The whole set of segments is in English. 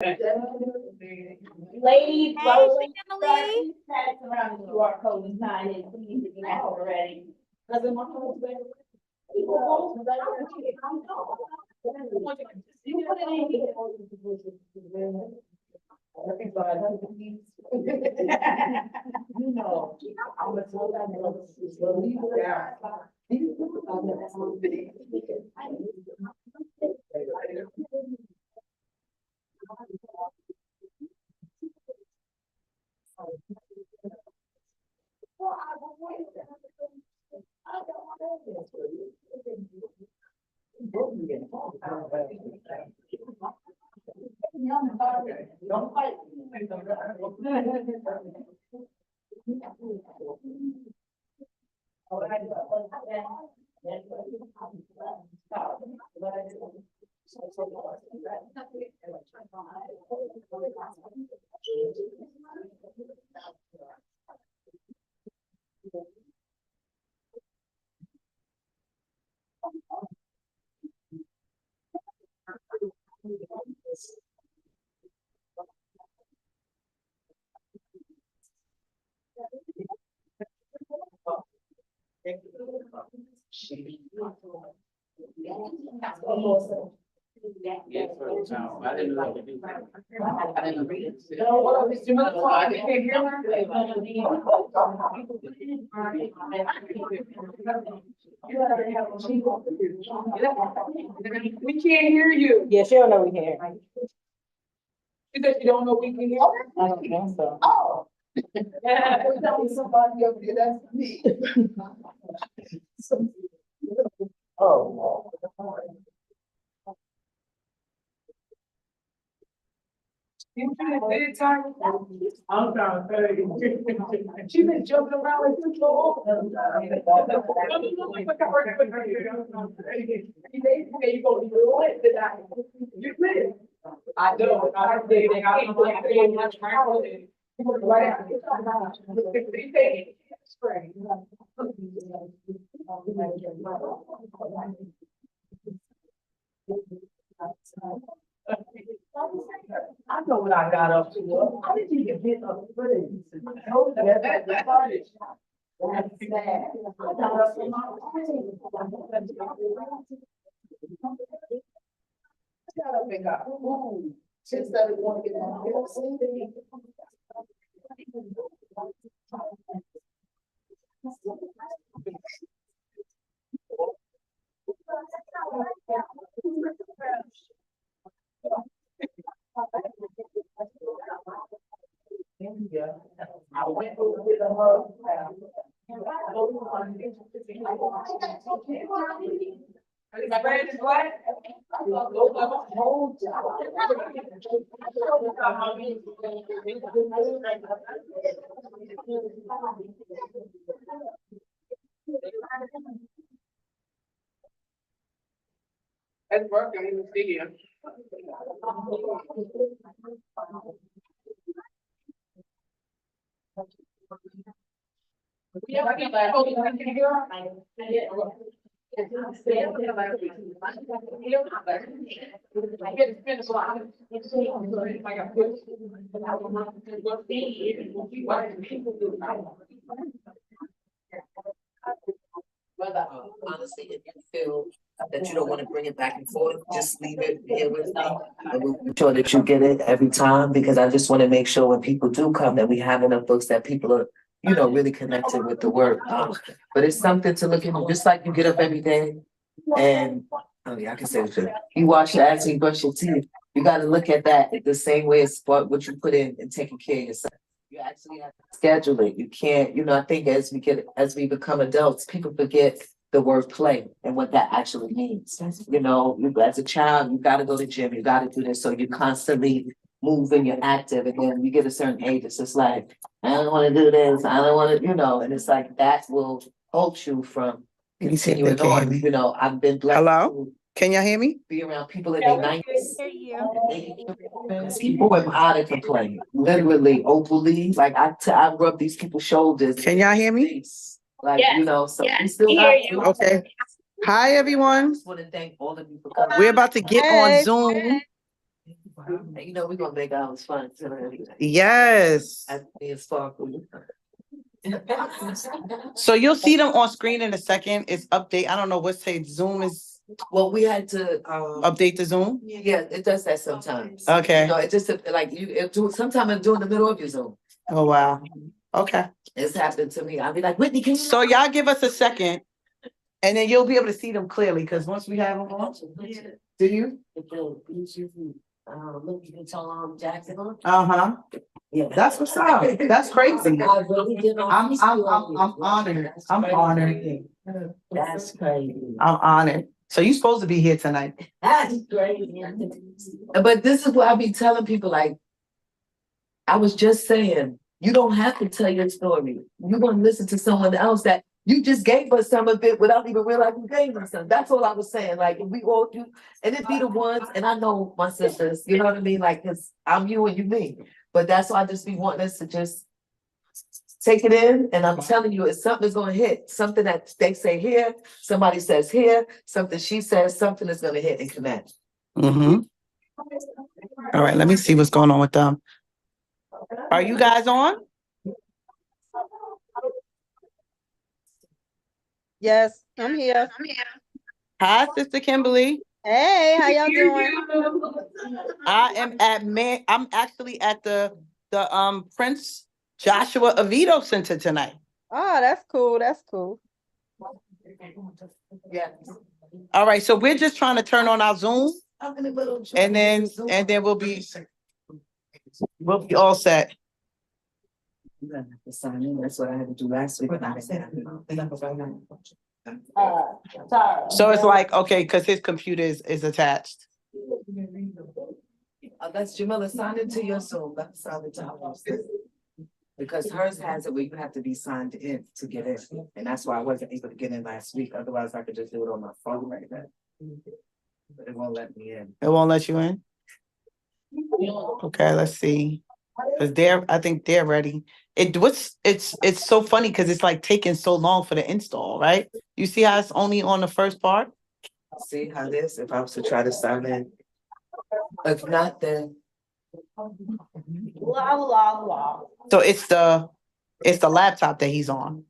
Ladies, Hey, rolling, Emily. pass around the QR code and sign in, please, if you haven't already. Doesn't my husband? You put it in here. You know, I'm gonna tell that Don't fight. We can't hear you. Yeah, she don't know we can. You said you don't know we can hear? I don't think so. Oh. Somebody over there, that's me. Oh. You been time? I'm trying to tell you. She been jumping around like this little. You go to the lit tonight. You lit. I know. I did. I don't like saying much. Right. I know what I got up to. How did you get hit up for this? That's sad. I got up to my I got up and got food. Since I didn't want to get my bills. I went over to the hub. My brand is black. That's working in the studio. Honestly, if you feel that you don't want to bring it back and forth, just leave it here with me. And we'll make sure that you get it every time, because I just want to make sure when people do come that we have enough books that people are, really connected with the work. But it's something to look into, just like you get up every day and, I can say it. You wash your ass and you brush your teeth. You got to look at that the same way as what you put in and taking care of yourself. You actually have to schedule it. You can't, I think as we become adults, people forget the word play and what that actually means. You as a child, you got to go to the gym, you got to do this. So you constantly move and you're active. And then you get a certain age, it's just like, I don't want to do this. I don't want to, and it's like that will hold you from continuing on. I've been blessed. Hello? Can y'all hear me? Be around people in their 90s. Hear you. People with out of complaint, literally openly. Like I rub these people's shoulders. Can y'all hear me? Like, so we still got you. Okay. Hi, everyone. I just want to thank all of you for coming. We're about to get on Zoom. You know, we're gonna make ours fun tonight. Yes. I think it's sparkly. So you'll see them on screen in a second. It's update. I don't know what say Zoom is Well, we had to, update the Zoom. yeah, it does that sometimes. Okay. You know, it just like sometime it do in the middle of your Zoom. Oh, wow. Okay. It's happened to me. I'll be like, Whitney, can you? So y'all give us a second and then you'll be able to see them clearly because once we have them on, do you? Look, you can tell Jackson on. Uh-huh. Yeah, That's what's up. That's crazy. I really did. I'm honored. I'm honored. That's crazy. I'm honored. So you supposed to be here tonight. That's crazy. But this is what I be telling people, like, I was just saying, you don't have to tell your story. You want to listen to someone else that you just gave us some of it without even realizing you gave them some. That's all I was saying. Like, we all do, and it be the ones, and I know my sisters, you know what I mean? Like, cause I'm you and you me. But that's why I just be wanting us to just take it in. And I'm telling you, it's something that's gonna hit. Something that they say here, somebody says here, something she says, something is gonna hit and connect. Mm-hmm. All right, let me see what's going on with them. Are you guys on? Yes, I'm here. Hi, Sister Kimberly. Hey, how y'all doing? I'm actually at the Prince Joshua Avito Center tonight. Oh, that's cool. That's cool. Yeah. All right, so we're just trying to turn on our Zoom and then we'll be all set. You gotta have to sign in. That's what I had to do last week. So it's like, okay, because his computer is attached. That's Jamila, sign into your Zoom. That's sign into ours. Because hers has it where you have to be signed in to get in. And that's why I wasn't able to get in last week. Otherwise, I could just do it on my phone right now. But it won't let me in. It won't let you in? Okay, let's see. Because I think they're ready. It's so funny because it's like taking so long for the install, right? You see how it's only on the first part? See how this, if I was to try to sign in. If not, then. So it's the laptop that he's on.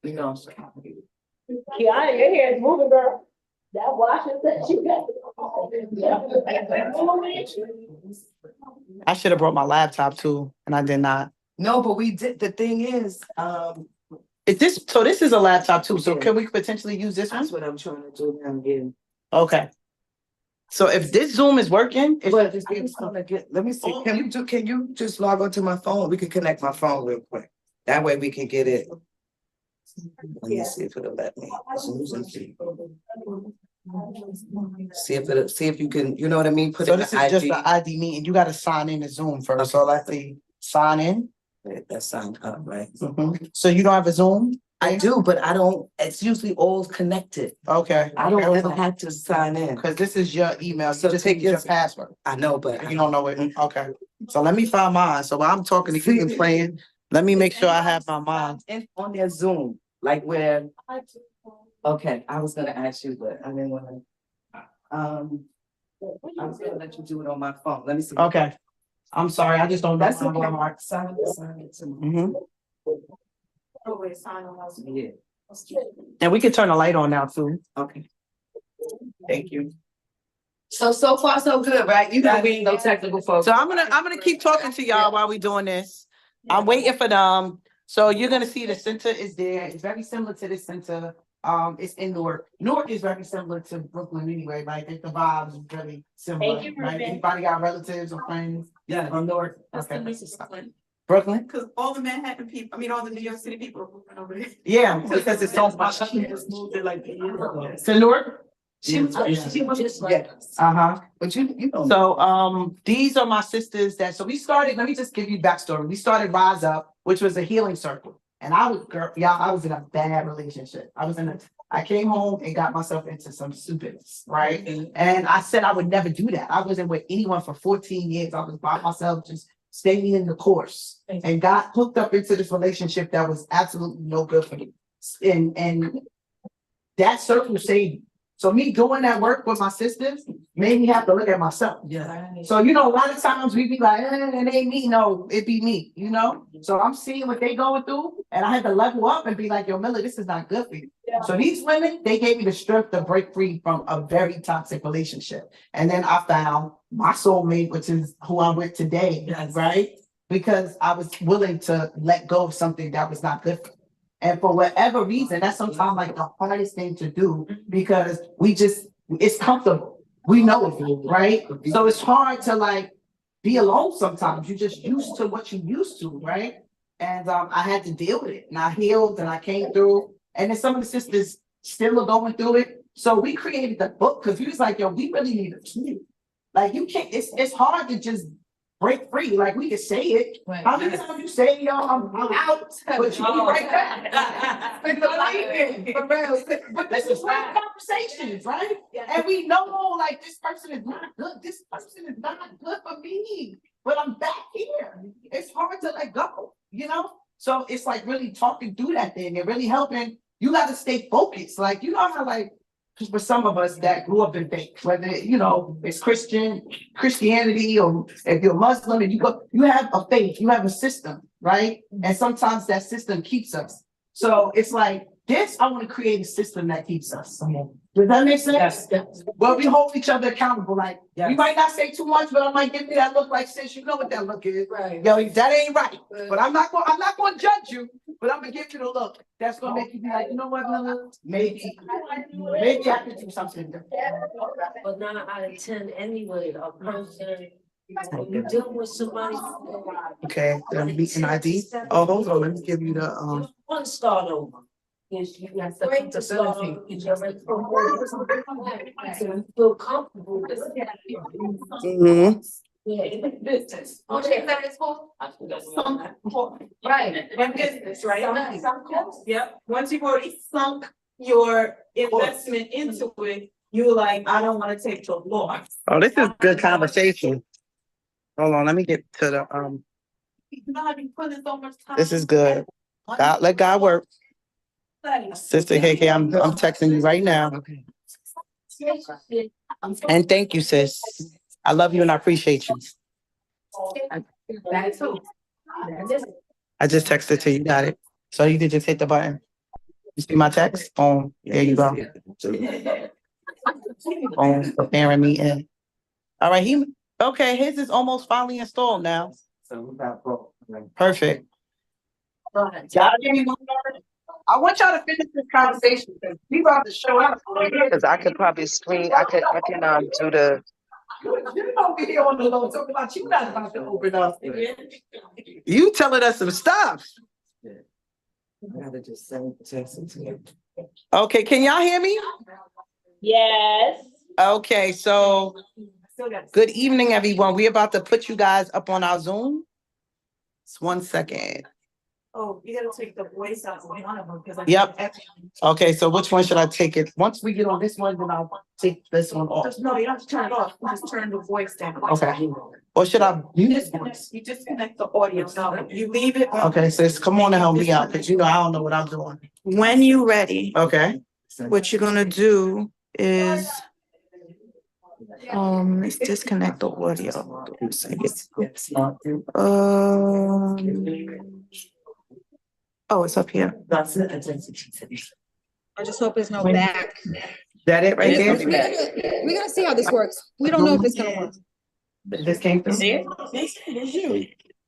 You know. Kiana, your hair is moving, girl. That washing that you got. I should have brought my laptop too, and I did not. No, but we did. The thing is, this is a laptop too. So Yeah. can we potentially use this one? that's what I'm trying to do now again. Okay. So if this Zoom is working, But I'm gonna get, let me see, can you just log onto my phone? We can connect my phone real quick. That way we can get it. Let me see if it'll let me. See if you can, you know what I mean? Put so it this in is just IG. the ID meeting. You got to sign in to Zoom first. That's So all I let's see. Sign in. That's signed up, right? Mhm. So you don't have a Zoom? I do, but I don't, it's usually all connected. Okay. I don't ever have to sign in. Because this is your email. So So just take take your your- password. I know, but You don't know it. Okay. So let me find mine. So while I'm talking to you and playing, let me make sure I have my mine. And on their Zoom, like where, okay, I was gonna ask you, but I didn't wanna. I was gonna let you do it on my phone. Let me see. Okay. I'm sorry. I just don't know. That's my okay. mark. Sign it to me. Mhm. Oh, wait, sign on us. Yeah. And we can turn the light on now too. Okay. Thank you. So far, so good, right? You know, we ain't no technical folks. So I'm gonna keep talking to y'all while we doing this. I'm waiting for them. So you're gonna see the center is there. It's very similar to this center. It's in Newark. Newark is very similar to Brooklyn anyway. Like the vibes is really similar. Thank you, Right? Ruben. Anybody got relatives or friends? Yeah. From Newark. Okay. Brooklyn. Brooklyn? Because all the Manhattan people, I mean, all the New York City people are moving over there. Yeah, because it's so much. Just moved there like a year ago. To Newark? She was just like us. Uh-huh. But you know. So these are my sisters that we started, let me just give you backstory. We started Rise Up, which was a healing circle. And I was in a bad relationship. I came home and got myself into some stupidness, right? And I said I would never do that. I wasn't with anyone for 14 years. I was by myself, just staying in the course, and got hooked up into this relationship that was absolutely no good for me. And that circle saved me. So me doing that work with my sisters made me have to look at myself. Yeah. So, you know, a lot of times we be like, it ain't me. No, it be me, you know? So I'm seeing what they going through and I had to level up and be like, yo, Miller, this is not good for you. So these women, they gave me the strength to break free from a very toxic relationship. And then I found my soulmate, which is who I'm with today, Yes. right? Because I was willing to let go of something that was not good for me. And for whatever reason, that's sometimes like the hardest thing to do because it's comfortable. We know it, right? So it's hard to like be alone sometimes. You're just used to what you used to, right? And I had to deal with it and I healed and I came through. And then some of the sisters still are going through it. So we created the book because we was like, yo, we really need a tool. Like you can't, it's hard to just break free. Like we can say it. How many times you say, yo, I'm out, but you be right back. For real. But this is real conversations, right? And we know like this person is not good. This person is not good for me. But I'm back here. It's hard to let go, you know? So it's like really talking through that thing and really helping. You got to stay focused. Like, you know how like, because for some of us that grew up in faith, whether, you know, it's Christianity, or if you're Muslim and you have a faith, you have a system, right? And sometimes that system keeps us. So it's like this, I want to create a system that keeps us. Does that make sense? Yes. Well, we hold each other accountable. Like, we might not say too much, but I might give you that look like, sis, you know what that look is. Right. Yo, that ain't right. But I'm not going to judge you, but I'm going to give you the look. That's going to make you be like, you know what, Lila? Maybe I could do something different. But 9 out of 10 anyway, a person, when you're dealing with somebody. Okay, then we an ID. Oh, hold on, let me give you the One start over. Yes, you have to start over. You just like, so you feel comfortable. Yeah, in business. Okay, that is cool. Right, in business, right? Yep, once you've already sunk your investment into it, you're like, I don't wanna take the loss. Oh, this is good conversation. Hold on, let me get to the You know how you put in so much time. This is good. God, let God work. Sister KK, I'm texting you right now. And thank you, sis. I love you and I appreciate you. That too. I just texted to you, got it. So you can just hit the button. You see my text? Boom, there you go. Boom, preparing me in. All right, okay, his is almost finally installed now. So we got both. Perfect. Y'all give me one more. I want y'all to finish this conversation because we about to show up. Because I could probably screen, I can do the. You over here on the low talking about you not about to open up. You telling us some stuff. I gotta just send text it to you. Okay, can y'all hear me? Yes. Okay, so good evening, everyone. We're about to put you guys up on our Zoom. Just 1 second. Oh, you gotta take the voice out of one of them, because. Yep. Okay, so which one should I take it? Once we get on this one, then I'll take this one off. No, you don't have to turn it off, you just turn the voice down. Okay. Or should I mute this one? You disconnect the audio, no, you leave it. Okay, sis, come on and help me out, because you know I don't know what I'm doing. When you ready, Okay. what you're gonna do is. Let's disconnect the audio. Oh, it's up here. I just hope there's no back. That it right there? We gotta see how this works. We don't know if it's gonna work. This came through?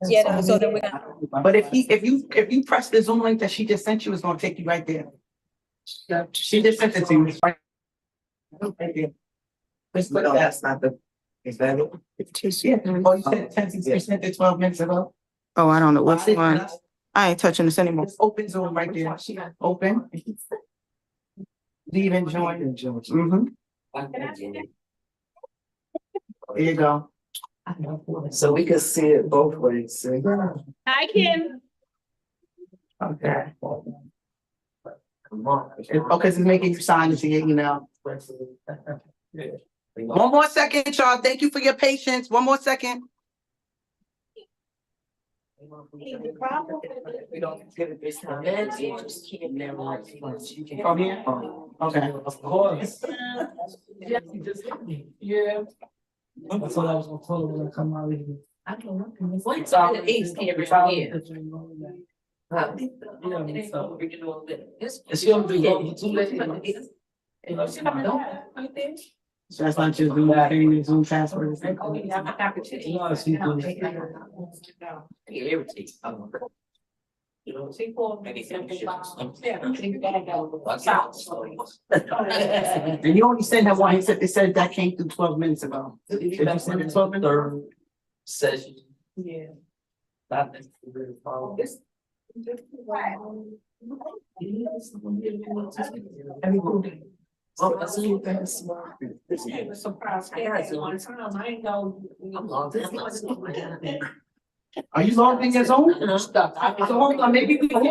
Yeah, no, so then we're gonna. But if you press the Zoom link that she just sent you, it's gonna take you right there. She just sent it to you. It's right there. Let's put that's not the. Is that it? Yeah. Oh, you sent it 12 minutes ago. Oh, I don't know which one. I ain't touching this anymore. It's open Zoom right there. Open. Leave and join. There you go. So we can see it both ways. See? Hi, Kim. Okay. Come on. Okay, it's making you sign into your email. One more second, y'all. Thank you for your patience. One more second. We don't get it this time. Then you just keep never once. You can From here? Okay. Of course. Yeah, you just hit me. Yeah. That's what I was gonna tell her when I come out of here. I don't know. What's all the eight here? It's gonna be too late. So that's not just Zoom, thing, Zoom transfer. No, she's doing And you only sent that one, it said that came through 12 minutes ago. Did you send it 12 minutes? Third session. Yeah. That is very far. Everybody. Oh, that's you guys. Surprise, one time, I ain't know. Are you logged in your Zoom? So hold on, maybe we can.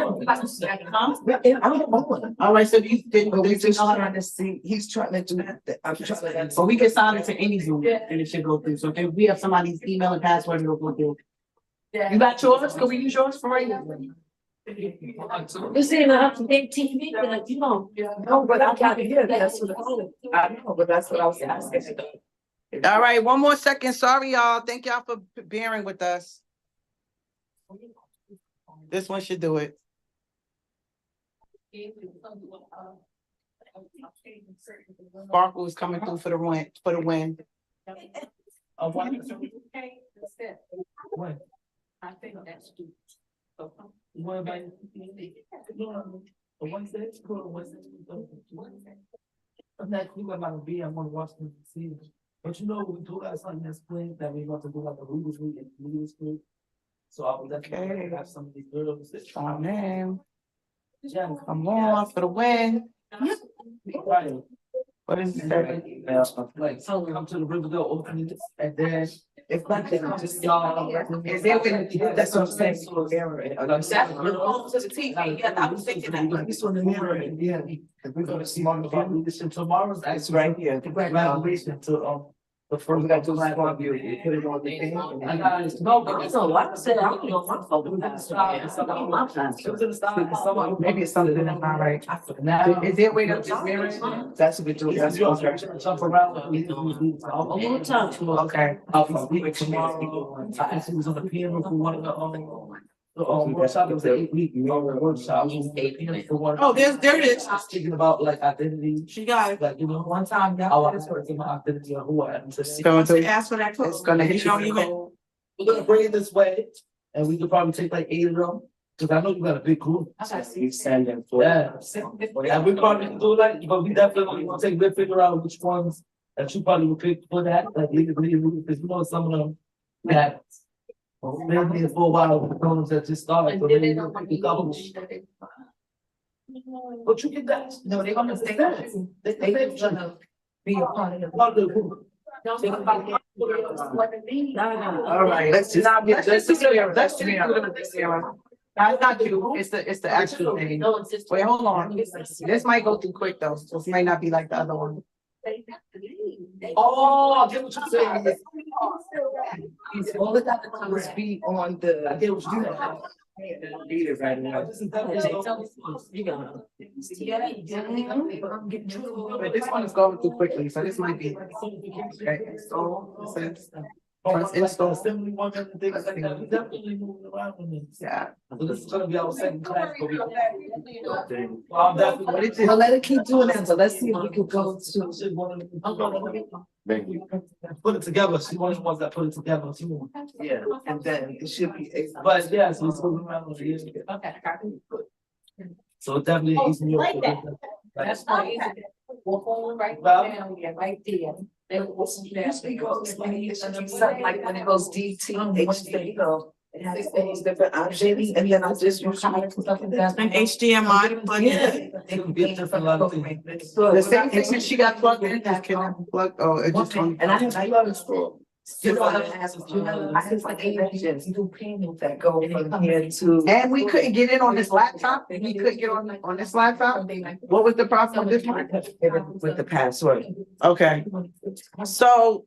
All right, so you didn't. But we just trying to see, he's trying to do that. I'm trying to. So we can sign into any Zoom and it should go through. So if we have somebody's email and password, it'll go through. You got yours? Can we use yours for right now? You're saying I have to make TV, but you know. No, but I gotta hear that. That's what I know, but that's what I was asking. All right, one more second. Sorry, y'all. Thank y'all for bearing with us. This one should do it. Sparkle is coming through for the win, When? I think that's due. What about? Wednesday? I'm not cool about be. I'm gonna watch them see. But you know, we do got something that's planned that we want to do like a Leaders Week and Leaders Week. So I would definitely have some of these girls that try. Oh, man. Yeah, Come on for the win. right. What is it? Like, so come to the Riverdale opening and then if not, then just y'all. Is there when- That's what I'm saying. That's really on to the TV, yeah, I was thinking that. It's on the mirror and yeah, we're gonna see more about leadership tomorrow's actually Right here. graduation to the first. We got to smart view, you put it on the thing. I got it. No, but it's So like I said, I don't know my phone. It was in the style. Maybe it's something that's not right. Now. Is there a way to just mirror it? That's what we do. That's what we're doing. Jump around. All the time. Okay. Tomorrow. I actually was on the piano for one of the workshop. It was an 8-week workshop. Oh, there it is. I was thinking about like identity. She got it. Like, you know, One time, yeah. I was working my identity on who I am to see. Going to, Ask for that. it's gonna hit you. We're gonna bring it this way, and we could probably take like 8 of them, cause I know you got a big group. You send them for. Yeah, and we probably can do that, but we definitely want to take, we'll figure out which ones that you probably would pick for that, like legally, because you know some of them that. Maybe for a while, the ones that just started, but maybe we'll pick a couple. But you get that. No, they're gonna stay. They gonna be a part of the. Part of the group. All right, let's just. Let's That's not you, it's the actual thing. Wait, hold on. This might go too quick though, so this might not be like the other one. Oh, I get what you're saying. It's all that got to come is be on the. I get what you're saying. Beat it right now. But this one is going too quickly, so this might be. Okay, so, this is- Press install. Assembly one and things like that. We definitely moving around with this. Yeah. So this is gonna be our second class, but we. Well, I'm definitely. Well, let it keep doing that, so let's see if we can go to. Put it together. She one of the ones that put it together too. Yeah, and then it should be. But yeah, so it's moving around with it. Okay, I got it. So definitely easy. Like that. That's why easy. We'll hold it right down, yeah, right there. They will listen to that. Something like when it goes DT, HD, it has things different options, and then I just use. An HDMI plug in. It can be a different lot of things. The same thing when she got plugged in, just can plug, oh, it just. And I have plugs for. I have like 8 options that go from here to. And we couldn't get in on this laptop, we couldn't get on this laptop, what was the problem with this one? With the password. Okay, so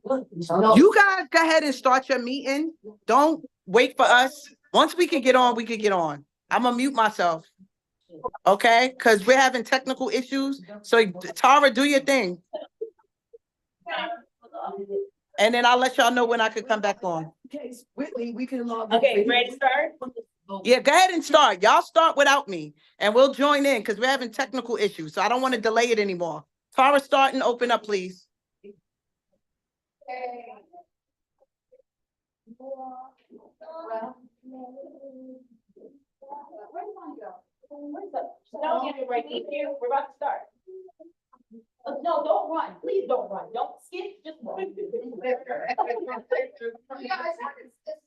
you guys go ahead and start your meeting, don't wait for us, Once we can get on, we can get on. I'm gonna mute myself. Okay, because we're having technical issues. So Tara, do your thing. And then I'll let y'all know when I could come back on. Okay, Whitley, we can log. Okay, ready to start? Yeah, go ahead and start. Y'all start without me and we'll join in because we're having technical issues. So I don't want to delay it anymore. Tara, start and open up, please. No, get it right here. We're about to start. No, don't run. Please don't run. Don't skip, just run.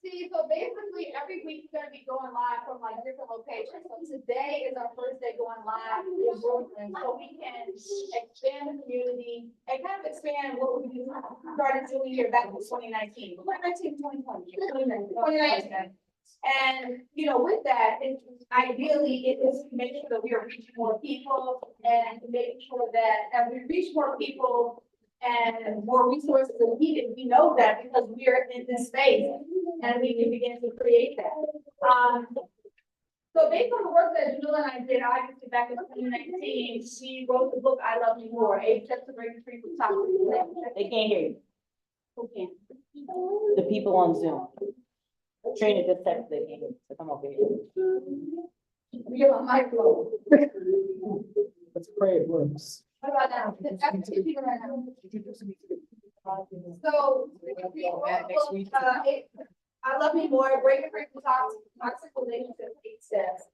See, so basically every week we're gonna be going live from like different locations. So today is our first day going live in Brooklyn, so we can expand the community and kind of expand what we started doing here back in 2019. 2019. And, you know, with that, ideally, it is to make sure that we are reaching more people and making sure that as we reach more people and more resources are needed, we know that because we are in this space and we can begin to create that. So based on the work that Jamila and I did, obviously back in 2019, she wrote the book, I Love You More, 8 Steps to Breaking Free from Toxic Relationships. They can't hear you. Who can? The people on Zoom. Trina just texted they can't hear you, so come over here. We have a microphone. Let's pray it works. What about now? That's 2 people right now. So, I Love Me More, Breaking Free from Toxic Relationships, 8 Steps.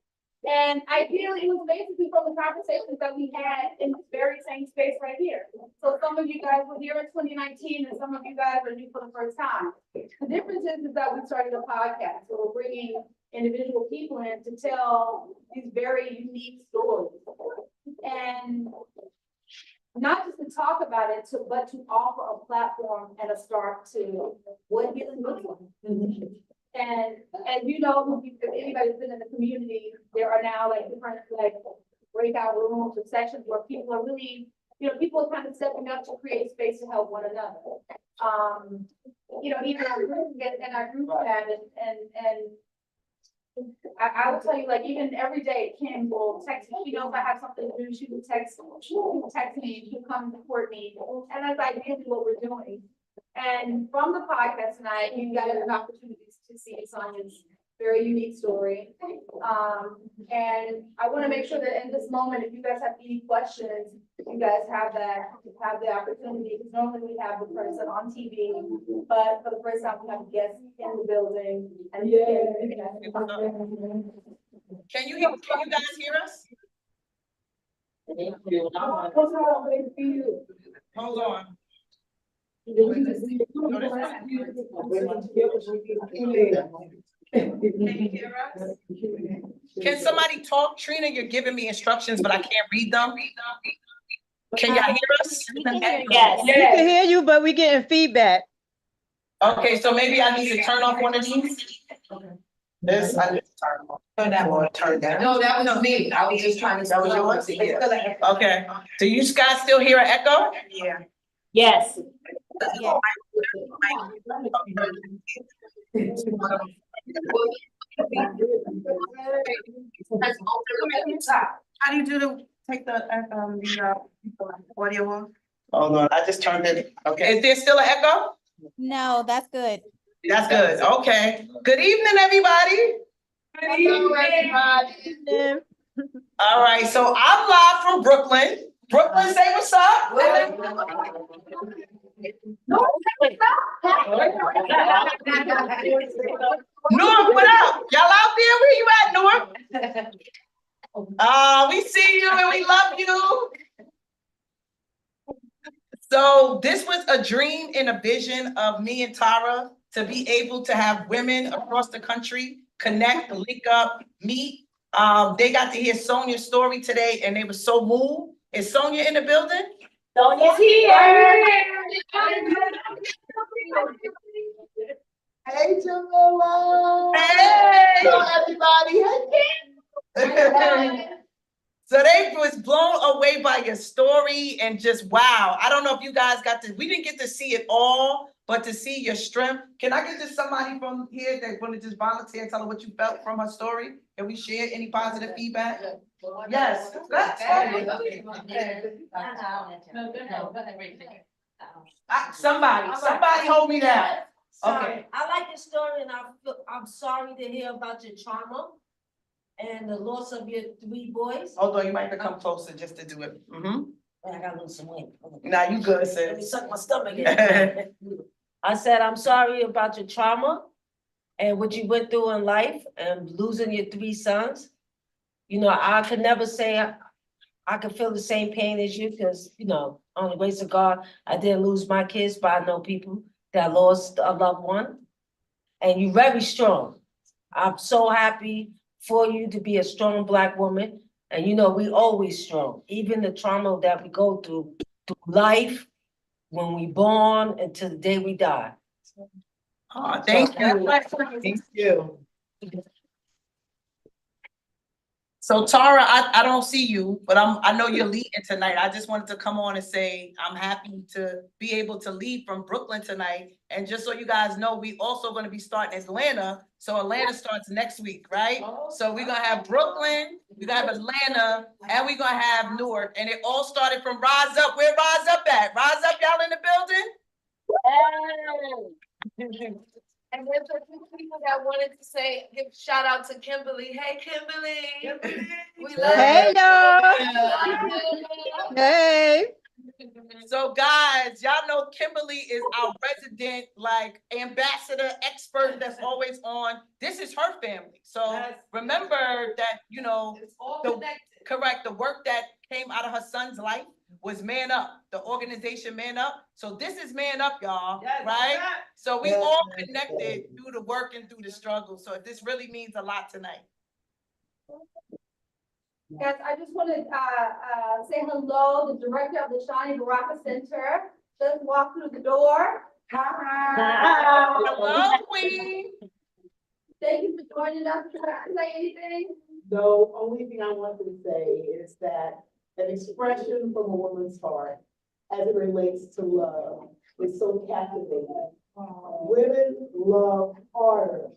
And ideally, it was basically from the conversations that we had in this very same space right here. So some of you guys were here in 2019 and some of you guys are new for the first time. The difference is that we started a podcast. So we're bringing individual people in to tell these very unique stories. And not just to talk about it, but to offer a platform and a start to what healing looks like. And you know, if anybody's been in the community, there are now like different like breakout rooms or sections where people are really, you know, people are kind of stepping up to create space to help one another. You know, even our group and our group chat and I will tell you, like, even every day, Kim will text me. She knows I have something to do. She will text me. She'll come support me. And that's ideally what we're doing. And from the podcast tonight, you guys have opportunities to see Sonia's very unique story. And I want to make sure that in this moment, if you guys have any questions, you guys have the opportunity. Because normally we have the person on TV, but for the first time we have guests in the building. And Can you guys hear us? Hold on. Can you hear us? Can somebody talk? Trina, you're giving me instructions, but I can't read them. Can y'all hear us? Yes. We can hear you, but we getting feedback. Okay, so maybe I need to turn off one of these. This, I need to turn off. Turn that one, turn down. No, that was me. I was just trying to. That was yours? Okay. Do you guys still hear an echo? Yeah. Yes. How do you take the audio off? Hold on, I just turned it. Okay, is there still an echo? No, that's good. That's good, okay. Good evening, everybody. Good evening, everybody. All right, so I'm live from Brooklyn. Brooklyn, say what's up. Newark, what up? Y'all out there? Where you at, Newark? We see you and we love you. So this was a dream and a vision of me and Tara to be able to have women across the country connect, link up, meet. They got to hear Sonia's story today and they were so moved. Is Sonia in the building? Sonia's here. Hey, Jamila. Hey, everybody. Hey. So they was blown away by your story and just wow. I don't know if you guys we didn't get to see it all, but to see your strength. Can I get just somebody from here that wanna just volunteer, tell her what you felt from her story? Can we share any positive feedback? Yes, that's fine. Somebody hold me down. Okay. I like your story and I'm sorry to hear about your trauma and the loss of your 3 boys. Hold on, you might have to come closer just to do it. I gotta lose some weight. Nah, you good, Let me sis. suck my stomach in. I said, I'm sorry about your trauma and what you went through in life and losing your 3 sons. You know, I could never say I could feel the same pain as you because, you know, on the grace of God, I didn't lose my kids, but I know people that lost a loved one. And you're very strong. I'm so happy for you to be a strong Black woman. And you know, we always strong, even the trauma that we go through life, when we born until the day we die. Oh, thank you. Thank you. So Tara, I don't see you, but I know you're leading tonight. I just wanted to come on and say, I'm happy to be able to lead from Brooklyn tonight. And just so you guys know, we also gonna be starting Atlanta. So Atlanta starts next week, right? So we're gonna have Brooklyn, we're gonna have Atlanta, and we're gonna have Newark. And it all started from Rise Up. Where Rise Up at? Rise Up, y'all in the building? And there's a few people that wanted to say, give a shout out to Kimberly. Hey, Kimberly. We love Hey, y'all. you. Hey. So guys, y'all know Kimberly is our resident like ambassador expert that's always on. This is her family. So remember that, you know, correct, the work that came out of her son's life was Man Up, the organization Man Up. So this is Man Up, y'all, right? So we all connected through the work and through the struggle. So this really means a lot tonight. Yes, I just want to say hello, the director of the Shawnee Baraka Center just walked through the door. Hi. Hello, Queen. Thank you for joining us. Can I say anything? No, only thing I want to say is that an expression from a woman's heart as it relates to love is so captivating. Women love harder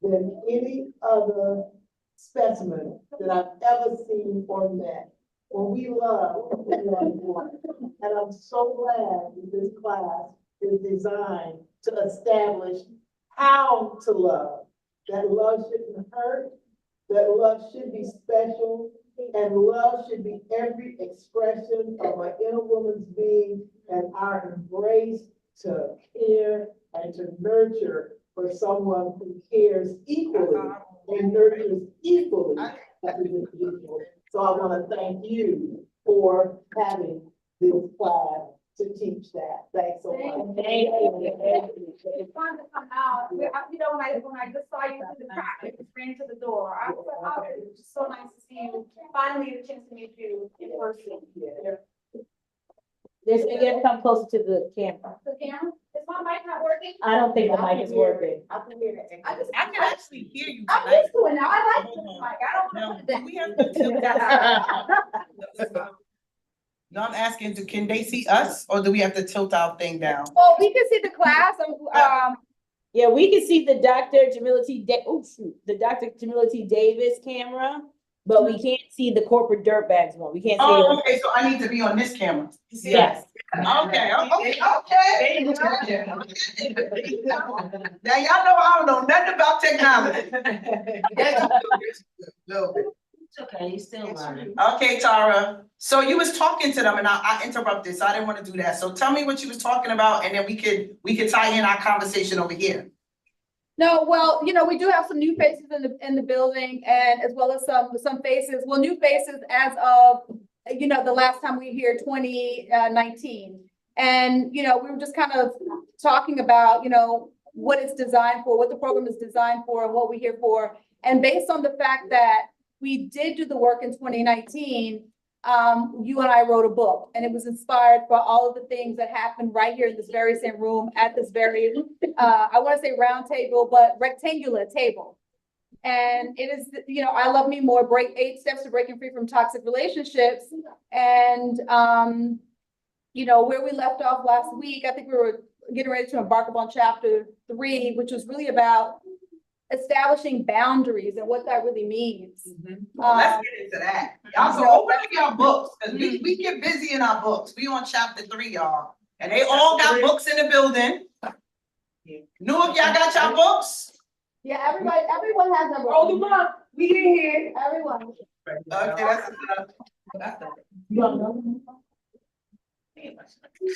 than any other specimen that I've ever seen or met. When we love one. And I'm so glad that this class is designed to establish how to love. That love shouldn't hurt, that love should be special, and love should be every expression of my inner woman's being and our embrace to care and to nurture for someone who cares equally and nurtures equally as an individual. So I want to thank you for having this class to teach that. Thanks so much. Thank you. It's fun to come out. You know, when I just saw you through the crack, I just ran to the door. I was like, oh, it was just so nice to see you. Finally, get a chance to meet you in person. This, you gotta come closer to the camera. The camera, is my mic not working? I don't think the mic is working. I can hear it. I can actually hear you I'm tonight. used to it now. I like this mic. I don't Now, want to put it do we have to tilt that? No, I'm asking, can they see us or do we have to tilt our thing down? Well, we can see the class. Yeah, we can see the Dr. Jamila T. The Dr. Jamila T. Davis camera, but we can't see the corporate dirtbags one. We can't see Oh, it. okay, so I need to be on this camera. Yes. Okay. Now y'all know I don't know nothing about technology. It's okay, you still learning. Okay, Tara. So you was talking to them and I interrupted, so I didn't want to do that. So tell me what you was talking about and then we could tie in our conversation over here. No, well, you know, we do have some new faces in the building and as well as some faces, well, new faces as of, you know, the last time we were here, 2019. And, you know, we were just kind of talking about, you know, what it's designed for, what the program is designed for and what we're here for. And based on the fact that we did do the work in 2019, you and I wrote a book and it was inspired by all of the things that happened right here in this very same room at this very, I want to say round table, but rectangular table. And it is, you know, I Love Me More, 8 Steps to Breaking Free from Toxic Relationships. And, you know, where we left off last week, I think we were getting ready to embark upon chapter 3, which was really about establishing boundaries and what that really means. Well, let's get into that. Y'all so open up your books, cause we get busy in our books. We on chapter 3, y'all. And they all got books in the building. Newark, y'all got your books? Yeah, everyone has them. Hold them up, we in here. Everyone. Okay, that's enough.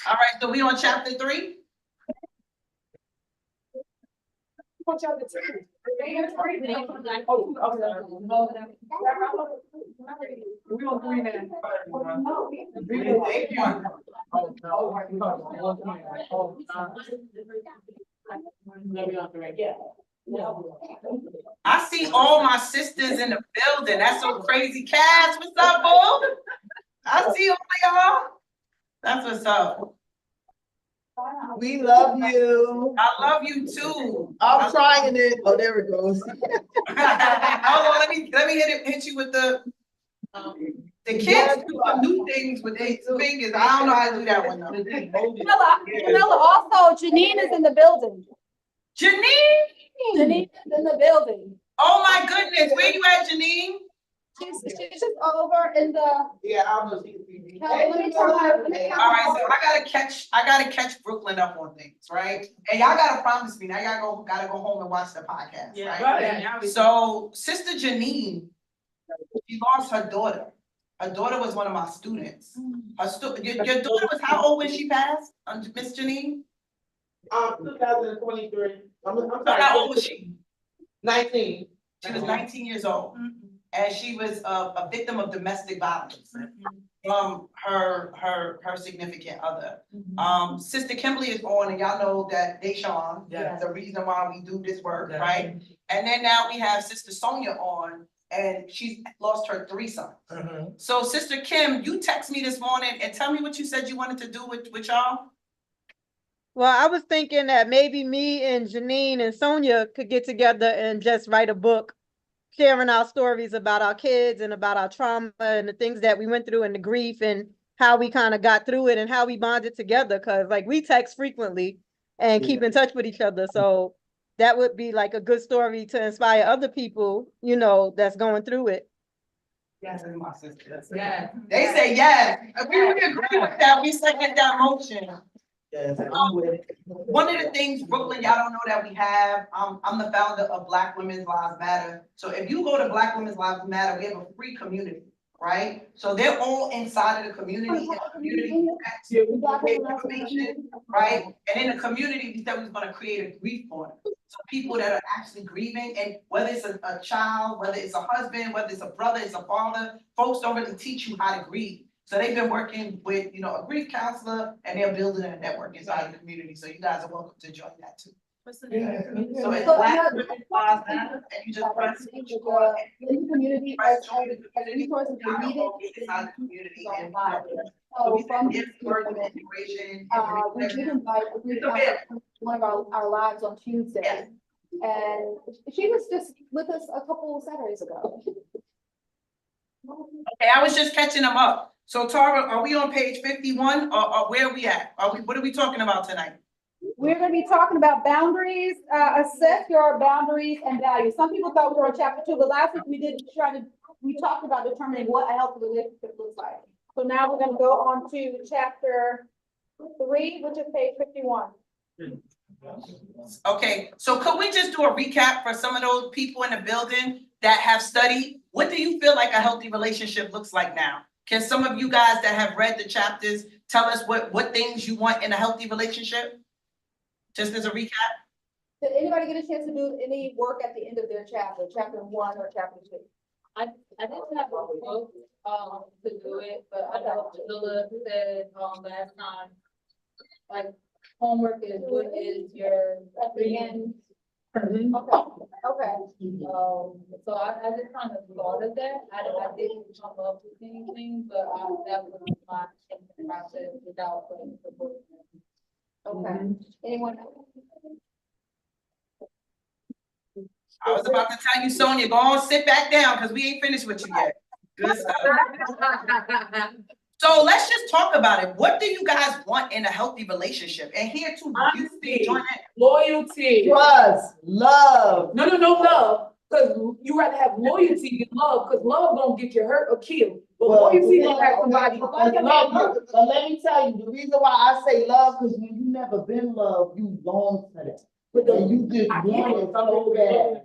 All right, so we on chapter 3? I see all my sisters in the building. That's so crazy. Cass, what's up, boo? I see all y'all. That's what's up. We love you. I love you too. I'm trying it. Oh, there it goes. Hold on, let me hit you with the kids do some new things with their fingers. I don't know how to do that one though. Camilla, also Janine is in the building. Janine! Janine is in the building. Oh my goodness, where you at, Janine? She's just over in the. Yeah, I was. Let me tell her. All right, so I gotta catch Brooklyn up on things, right? And y'all gotta promise me, now y'all gotta go home and watch the podcast, right? So Sister Janine, she lost her daughter. Her daughter was one of my students. Your daughter was how old when she passed, Miss Janine? 2023. I'm sorry. How old was she? 19. She was 19 years old. And she was a victim of domestic violence from her significant other. Sister Kimberly is on, and y'all know that Deshawn is the reason why we do this work, right? And then now we have Sister Sonia on, and she's lost her 3 sons. So Sister Kim, you text me this morning and tell me what you said you wanted to do with y'all. Well, I was thinking that maybe me and Janine and Sonia could get together and just write a book, sharing our stories about our kids and about our trauma and the things that we went through and the grief and how we kind of got through it and how we bonded together. Cause like we text frequently and keep in touch with each other. So that would be like a good story to inspire other people, you know, that's going through it. Yes, my sister. Yeah. They say yes. If we agree with that, we second that motion. Yes, I'm with it. One of the things, Brooklyn, y'all don't know that we have, I'm the founder of Black Women's Lives Matter. So if you go to Black Women's Lives Matter, we have a free community, right? So they're all inside of the community, and the community information, right? And in the community, we said we was gonna create a grief corner. So people that are actually grieving, and whether it's a child, whether it's a husband, whether it's a brother, it's a father, folks don't really teach you how to grieve. So they've been working with, a grief counselor, and they're building a network inside the community. So you guys are welcome to join that too. So it's Black Women's Lives Matter, and you just press in the community as resources for needed. inside the community and So from give further integration. we did invite one of our lives on Tuesday. Yes. And she was just with us a couple of Saturdays ago. Okay, I was just catching them up. So Tara, are we on page 51 or where are we at? What are we talking about tonight? We're going to be talking about boundaries, assess your boundaries and values. Some people thought we were on chapter 2, but last week we talked about determining what a healthy relationship looks like. So now we're going to go on to chapter 3, which is page 51. Okay, so could we just do a recap for some of those people in the building that have studied? What do you feel like a healthy relationship looks like now? Can some of you guys that have read the chapters tell us what things you want in a healthy relationship? Just as a recap. Did anybody get a chance to do any work at the end of their chapter 1 or chapter 2? I didn't have a book to do it, but I know Priscilla said last time, like homework is what is your opinion. Okay. So I just kind of thought of that. I didn't come up with anything, but that was my thinking process without putting the book. Okay. Anyone? I was about to tell you, Sonia, go on, sit back down because we ain't finished with you yet. Good stuff. So let's just talk about it. What do you guys want in a healthy relationship? And here too, you Honesty, join in. loyalty. Trust, love. No, love. Cause you rather have loyalty than love, cause love gonna get you hurt or killed. But Well, loyalty gonna have somebody But that love you. let me tell you, the reason why I say love, because when you never been loved, you long for that. And you just I get want it. it so bad.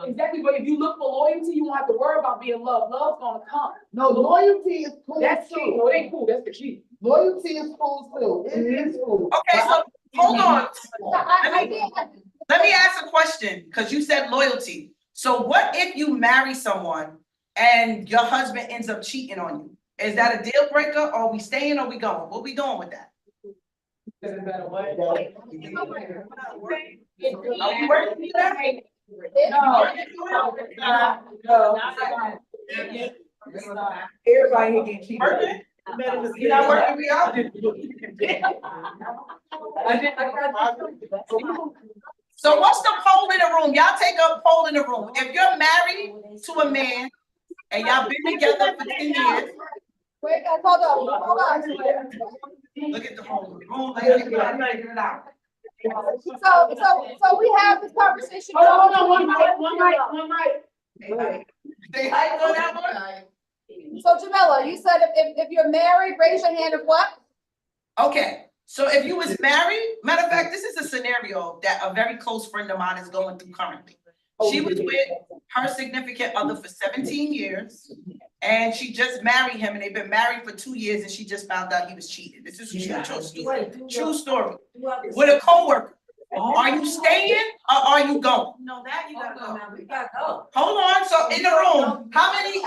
Exactly, but if you look for loyalty, you won't have to worry about being loved. Love's gonna come. No, loyalty is cool That's key. too. No, it ain't cool. That's the key. Loyalty is cool too. It is cool. Okay, so hold on. I did. Let me ask a question, because you said loyalty. So what if you marry someone and your husband ends up cheating on you? Is that a deal breaker? Or are we staying or we going? What we doing with that? Are we working with that? No. Everybody here get cheated. Working? You not working me out? So what's the poll in the room? Y'all take a poll in the room. If you're married to a man and y'all been together for 10 years. Wait, hold on. Look at the whole room. So we have this conversation. Hold on, one mic. So Jamila, you said if you're married, raise your hand if what? Okay, so if you was married, matter of fact, this is a scenario that a very close friend of mine is going through currently. She was with her significant other for 17 years, and she just married him, and they've been married for 2 years, and she just found out he was cheating. This is true story. With a coworker. Are you staying or are you going? No, that you gotta go now. We gotta go. Hold on, so in the room, how many of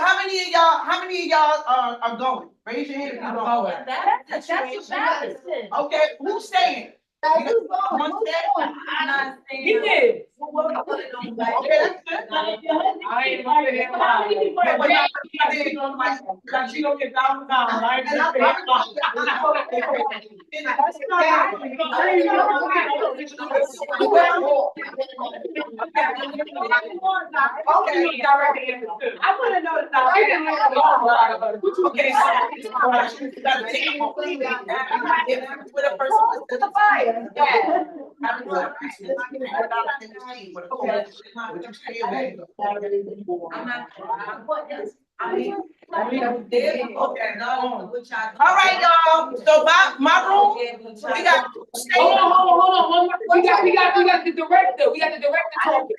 y'all are going? Raise your hand if you're going. That's your balance. Okay, who's staying? Who's going? One Who's stay? going? I'm not saying. You did. Okay, that's good. I ain't gonna say that loud. But she don't get down. I ain't gonna say that I wanna know the Okay, so you gotta take a moment. With a person with the fire. All right, y'all. So my room, we got. Hold on. We got the director. We got the director talking.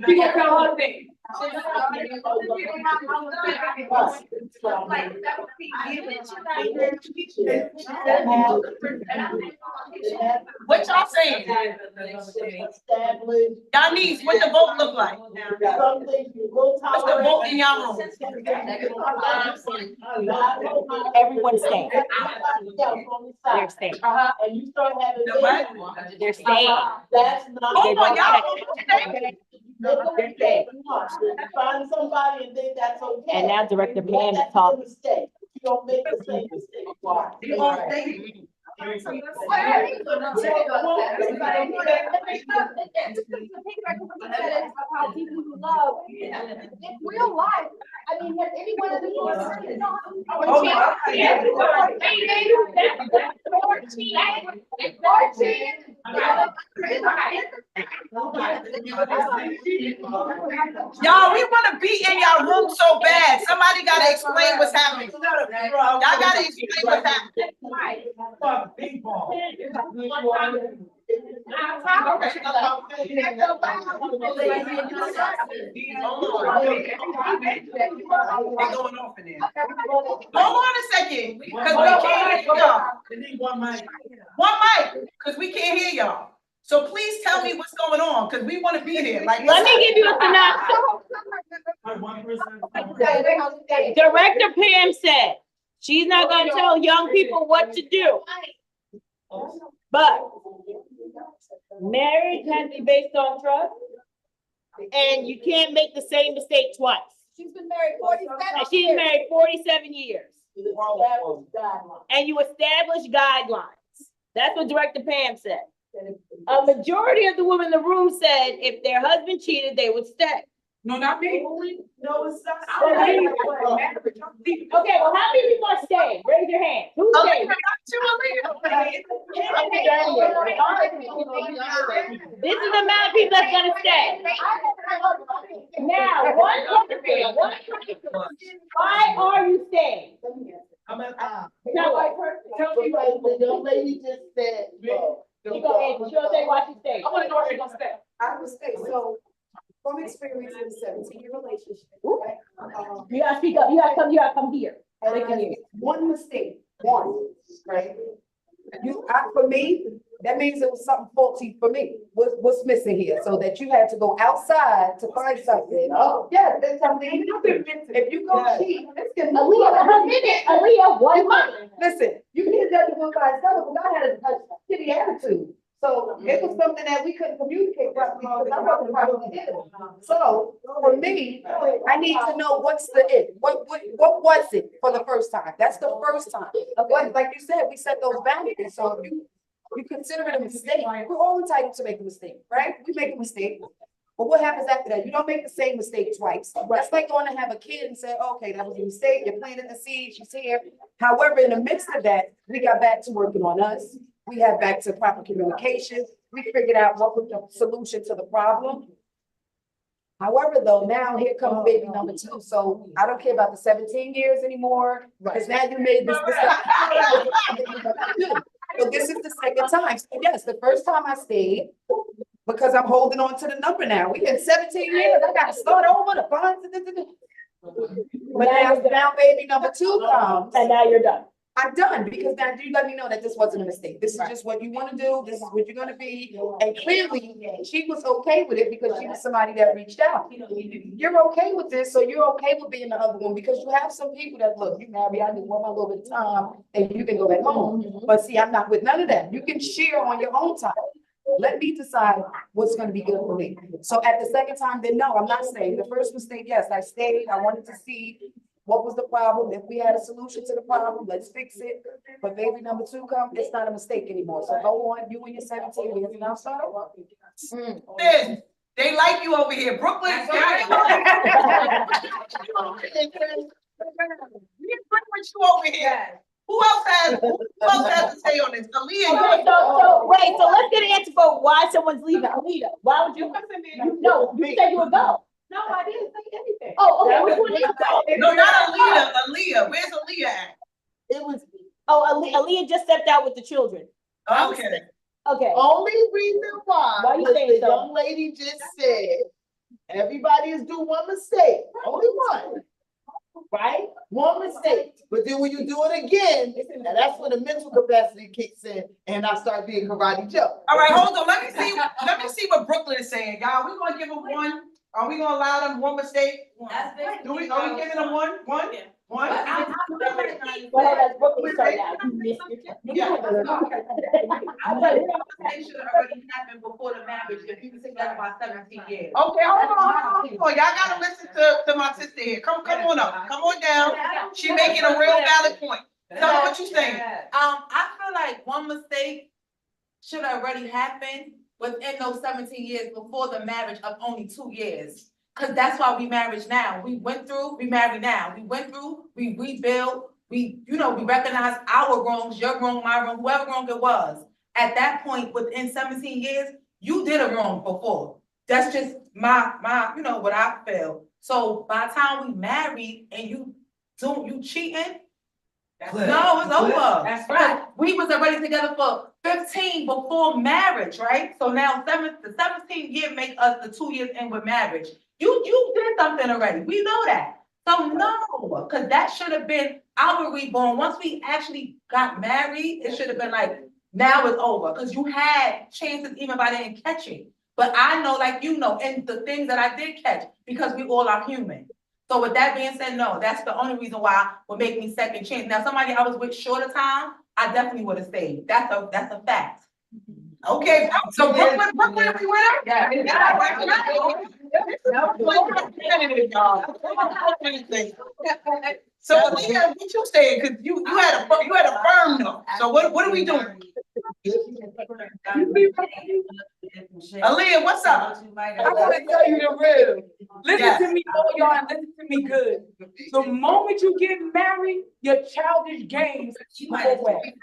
We got tell her thing. What y'all saying? Y'all needs, what the vote look like? What's the vote in y'all room? Everyone's staying. They're staying. And you start having. The what? They're staying. That's not. Oh, my y'all. Find somebody and think that's okay. And now Director Pam is That's a talking. mistake. You don't make the same mistake. You all stay. In real life, I mean, has anyone in the world? Y'all, we want to be in y'all room so bad. Somebody gotta explain what's happening. Y'all gotta explain what's happening. They're going off in there. Hold on a second, because we can't hear y'all. One mic, because we can't hear y'all. So please tell me what's going on, because we want to be there. Like, Let me give you a synopsis. Director Pam said she's not gonna tell young people what to do. But marriage has to be based on trust. And you can't make the same mistake twice. She's been married 47 And she's years. married 47 years. And you establish guidelines. That's what Director Pam said. A majority of the women in the room said if their husband cheated, they would stay. No, not me. No, it's not. Okay, well, how many people are staying? Raise your hand. Who's staying? This is the amount of people that's gonna stay. Now, one question. Why are you staying? Tell me, Tell the young lady just said, no. She gonna answer. She'll say why she's staying. I wanna know where she's gonna stay. I would say, so, from experience in a 17-year relationship, right? You gotta speak up. You gotta come here. They can hear you. One mistake, right? For me, that means it was something faulty for me. What's missing here? So that you had to go outside to find something. Oh, yeah, that's something. If you go cheap, it's gonna. Aaliyah, 1 month. Listen, you can't judge a book by itself, but I had a shitty attitude. So it was something that we couldn't communicate properly because I wasn't properly dealing. So for me, I need to know what's the it. What was it for the first time? That's the first time. But like you said, we set those boundaries. So if you consider it a mistake, we're all entitled to make a mistake, right? We make a mistake. But what happens after that? You don't make the same mistake twice. That's like going to have a kid and say, okay, that was a mistake. You're planting the seed, she's here. However, in the midst of that, we got back to working on us. We had back to proper communication. We figured out what was the solution to the problem. However, though, now here comes baby number 2. So I don't care about the 17 years anymore, because now you made this. So this is the second time. So yes, the first time I stayed, because I'm holding on to the number now. We had 17 years. I got to start over to find. But now baby number 2 comes. And now you're done. I'm done because now you let me know that this wasn't a mistake. This is just what you want to do. This is what you're going to be. And clearly she was okay with it because she was somebody that reached out. You're okay with this. So you're okay with being the other one because you have some people that look, you marry, I just want my little bit of time and you can go back home. But see, I'm not with none of that. You can share on your own time. Let me decide what's going to be good for me. So at the second time, then no, I'm not staying. The first mistake, yes, I stayed. I wanted to see what was the problem. If we had a solution to the problem, let's fix it. But baby number 2 come, it's not a mistake anymore. So go on, you and your 17 years, and I'll start over. They like you over here, Brooklyn. We with you over here. Who else has to say on this? Aaliyah. So wait, so let's get an answer for why someone's leaving. Aaliyah, why would you? No, you said you would go. No, I didn't say anything. Oh, okay. Which one did you go? No, not Aaliyah. Aaliyah. Where's Aaliyah at? It was Aaliyah just stepped out with the children. Okay. Okay. only reason why Why you was saying the so? young lady just said, everybody is doing one mistake, only one. Right? One mistake. But then when you do it again, now that's when the mental capacity kicks in and I start being karate Joe. All right, hold on. Let me see what Brooklyn is saying, y'all. We gonna give them one. Are we gonna allow them one mistake? That's Are we giving them one? One? One? Well, that's Brooklyn start now. You missed it. Yeah. I feel like they should have already happened before the marriage, if you think that's about 17 years. Okay, hold on. Y'all gotta listen to my sister here. Come on up. Come on down. She making a real valid point. Tell me what you saying. I feel like one mistake should have already happened within those 17 years before the marriage of only 2 years. Cause that's why we married now. We went through, we married now. We went through, we rebuilt, we recognize our wrongs, your wrong, my wrong, whoever wrong it was. At that point, within 17 years, you did a wrong before. That's just my what I feel. So by the time we married and you cheating, no, it's over. That's right. We was already together for 15 before marriage, right? So now the 17th year make us the 2 years in with marriage. You did something already. We know that. So no, because that should have been our reborn. Once we actually got married, it should have been like, now it's over. Because you had chances even if I didn't catch it. But I know, like you know, and the things that I did catch, because we all are human. So with that being said, no, that's the only reason why would make me second chance. Now, somebody I was with shorter time, I definitely would have stayed. That's a fact. Okay, so Brooklyn, we went out. Yeah. So Aaliyah, what you saying? Cause you had a firm no. So what are we doing? Aaliyah, what's up? I wanna tell you the real. Yes. Listen to me, all y'all, and listen to me good. The moment you get married, your childish games go away.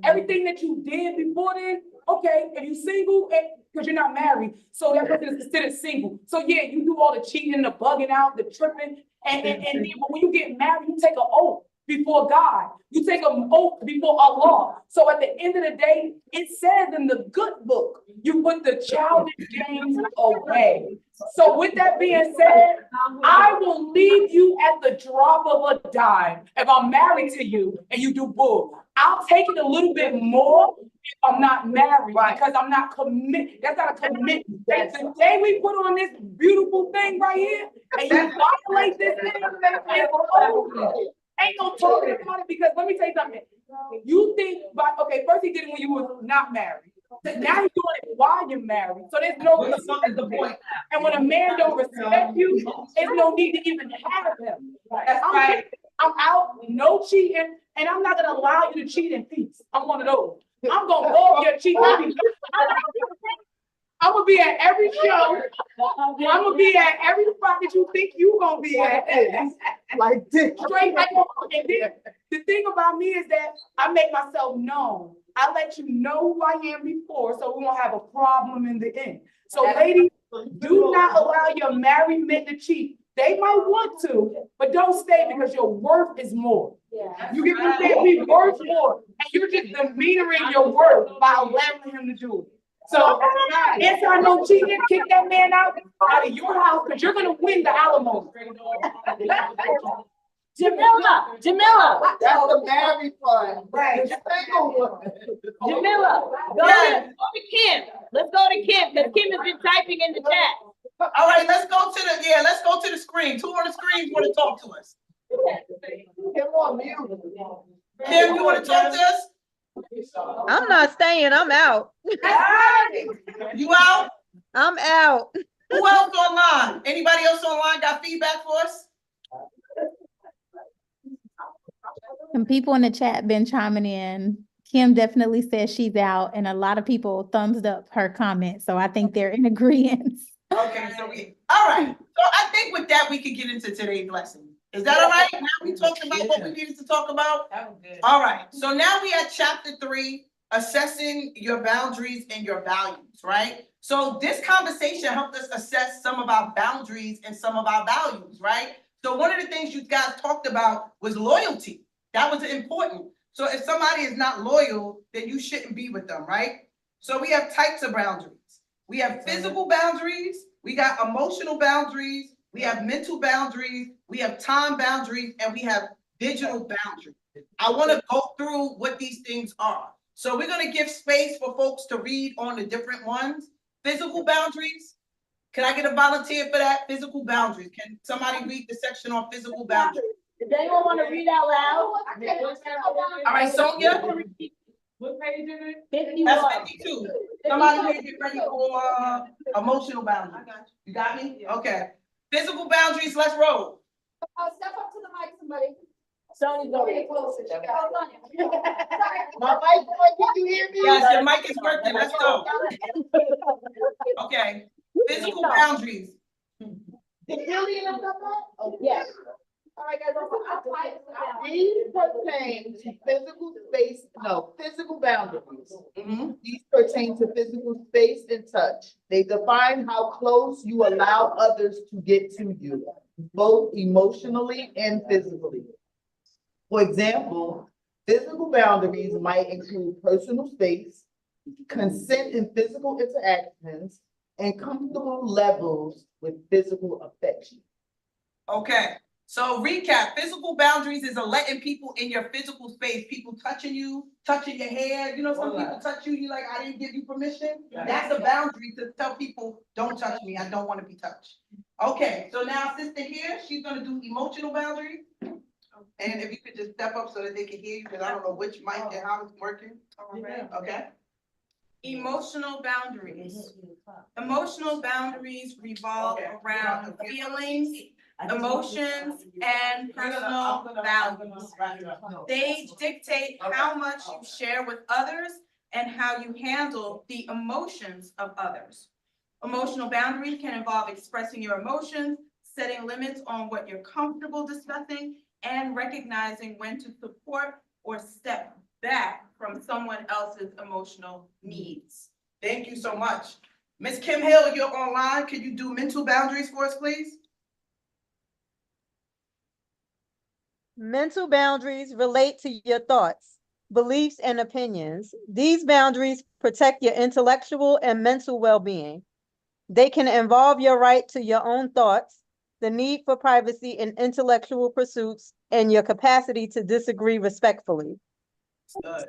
Everything that you did before then, okay, if you single, because you're not married, so that person is considered single. So yeah, you do all the cheating, the bugging out, the tripping, and then, but when you get married, you take an oath before God. You take an oath before Allah. So at the end of the day, it says in the good book, you put the childish games away. So with that being said, I will leave you at the drop of a dime if I'm married to you and you do bull. I'll take it a little bit more if I'm not married because I'm not committed. That's not a commitment. The day we put on this beautiful thing right here and you violate this thing, it's over. Ain't no talking about it because let me tell you something. You think, but okay, first he did it when you were not married. Now he's doing it while you're married. So there's no respect. And when a man don't respect you, there's no need to even have him. That's right. I'm out, no cheating, and I'm not gonna allow you to cheat in peace. I'm one of those. I'm gonna love your cheating. I'm gonna be at every show. I'm gonna be at every spot that you think you gonna be at. Like this. Straight like, and then the thing about me is that I make myself known. I let you know who I am before, so we won't have a problem in the end. So, ladies, do not allow your married men to cheat. They might want to, but don't stay because your worth is more. Yeah. You get what I'm saying? We worth more, and you're just demeanoring your worth by allowing him to do it. So, inside no cheating, kick that man out of your house because you're gonna win the alimony. Jamila. That's the married part. Right. Jamila, go to Kim. Let's go to Kim because Kim has been typing in the chat. All right, let's go to the screen. Two on the screen want to talk to us. Kim, you want to talk to us? I'm not staying, I'm out. You out? I'm out. Who else online? Anybody else online got feedback for us? Some people in the chat been chiming in. Kim definitely says she's out, and a lot of people thumbs up her comment. So I think they're in agreement. Okay, all right. So I think with that, we could get into today's lesson. Is that all right? Now we talked about what we needed to talk about. That was good. All right. So now we at chapter 3, assessing your boundaries and your values, right? So this conversation helped us assess some of our boundaries and some of our values, right? So one of the things you guys talked about was loyalty. That was important. So if somebody is not loyal, then you shouldn't be with them, right? So we have types of boundaries. We have physical boundaries, we got emotional boundaries, we have mental boundaries, we have time boundaries, and we have digital boundaries. I want to go through what these things are. So we're going to give space for folks to read on the different ones. Physical boundaries. Can I get a volunteer for that? Physical boundaries. Can somebody read the section on physical boundaries? Does anyone want to read out loud? All right, Sonia. What page is it? 51. That's 52. Somebody get ready for emotional boundaries. You got me? Okay. Physical boundaries, let's roll. Step up to the mic, somebody. Sonya's going. My mic, can you hear me? Yes, your mic is working. Let's go. Okay. Physical boundaries. Yes. All right, guys. These pertain to physical boundaries. Mhm. These pertain to physical space and touch. They define how close you allow others to get to you, both emotionally and physically. For example, physical boundaries might include personal space, consent in physical interactions, and comfortable levels with physical affection. Okay. So recap, physical boundaries is a letting people in your physical space, people touching you, touching your hair. You know, some people touch you, you're like, I didn't give you permission. That's a boundary to tell people, don't touch me, I don't want to be touched. Okay, so now sister here, she's gonna do emotional boundaries. And if you could just step up so that they can hear you, because I don't know which mic and how it's working. Okay. Emotional boundaries. Emotional boundaries revolve around feelings, emotions, and personal values. They dictate how much you share with others and how you handle the emotions of others. Emotional boundaries can involve expressing your emotions, setting limits on what you're comfortable discussing, and recognizing when to support or step back from someone else's emotional needs. Thank you so much. Ms. Kim Hill, you're online. Could you do mental boundaries for us, please? Mental boundaries relate to your thoughts, beliefs, and opinions. These boundaries protect your intellectual and mental well-being. They can involve your right to your own thoughts, the need for privacy in intellectual pursuits, and your capacity to disagree respectfully. Good.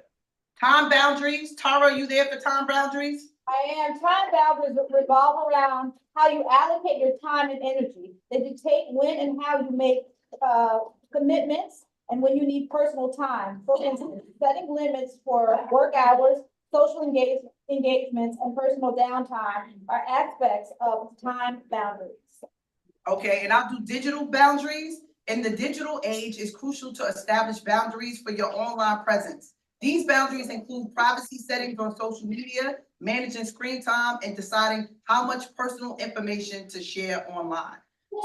Time boundaries. Tara, are you there for time boundaries? I am. Time boundaries revolve around how you allocate your time and energy. They dictate when and how you make commitments and when you need personal time. For instance, setting limits for work hours, social engagements, and personal downtime are aspects of time boundaries. Okay, and I'll do digital boundaries. In the digital age, it's crucial to establish boundaries for your online presence. These boundaries include privacy settings on social media, managing screen time, and deciding how much personal information to share online.